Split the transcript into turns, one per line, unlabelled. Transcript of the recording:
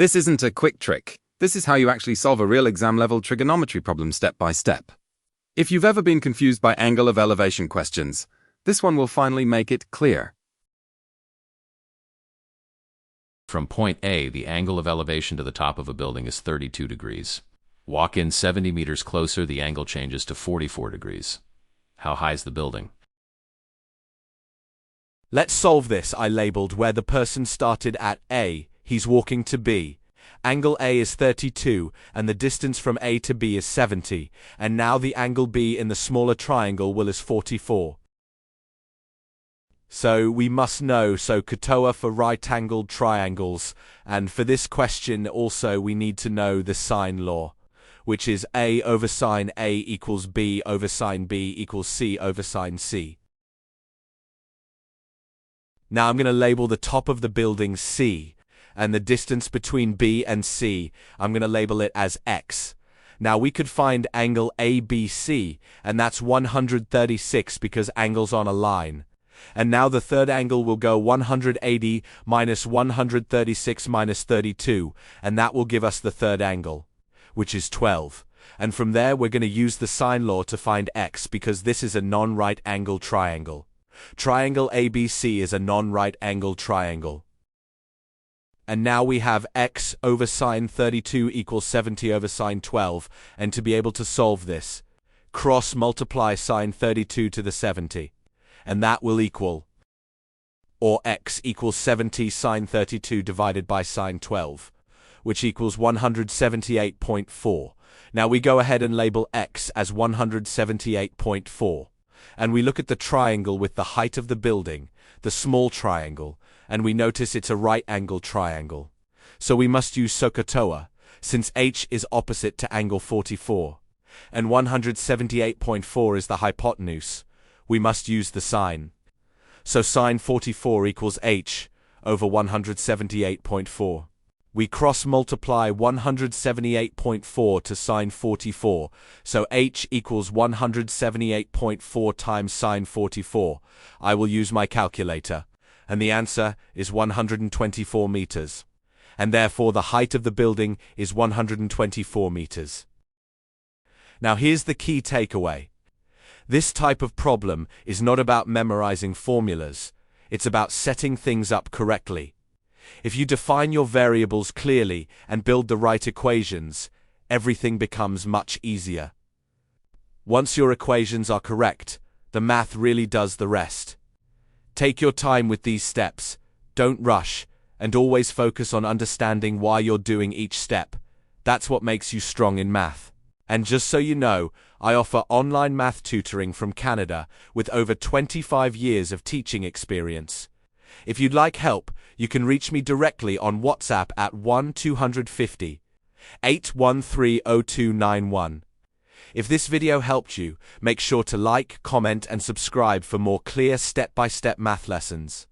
This isn't a quick trick. This is how you actually solve a real exam-level trigonometry problem step by step. If you've ever been confused by angle of elevation questions, this one will finally make it clear.
From point A, the angle of elevation to the top of a building is 32 degrees. Walk in 70 meters closer, the angle changes to 44 degrees. How high is the building?
Let's solve this. I labeled where the person started at A, he's walking to B. Angle A is 32, and the distance from A to B is 70, and now the angle B in the smaller triangle is 44. So we must know Tutor for right-angled triangles, and for this question also we need to know the sine law, which is A over sine A equals B over sine B equals C over sine C. Now I'm going to label the top of the building C, and the distance between B and C, I'm going to label it as X. Now we could find angle ABC, and that's 136 because angle's on a line. And now the third angle will go 180 minus 136 minus 32, and that will give us the third angle, which is 12. And from there we're going to use the sine law to find X because this is a non-right angle triangle. Triangle ABC is a non-right angle triangle. And now we have X over sine 32 equals 70 over sine 12, and to be able to solve this, cross multiply sine 32 to the 70. And that will equal, or X equals 70 sine 32 divided by sine 12, which equals 178.4. Now we go ahead and label X as 178.4. And we look at the triangle with the height of the building, the small triangle, and we notice it's a right-angle triangle. So we must use SOHCAHTOA, since H is opposite to angle 44, and 178.4 is the hypotenuse. We must use the sine. So sine 44 equals H over 178.4. We cross-multiply 178.4 to sine 44, so H equals 178.4 times sine 44. I will use my calculator, and the answer is 124 meters. And therefore the height of the building is 124 meters. Now here's the key takeaway. This type of problem is not about memorizing formulas, it's about setting things up correctly. If you define your variables clearly and build the right equations, everything becomes much easier. Once your equations are correct, the math really does the rest. Take your time with these steps, don't rush, and always focus on understanding why you're doing each step. That's what makes you strong in math. And just so you know, I offer online math tutoring from Canada with over 25 years of teaching experience. If you'd like help, you can reach me directly on WhatsApp at 1-250-813-0291. If this video helped you, make sure to like, comment, and subscribe for more clear step-by-step math lessons.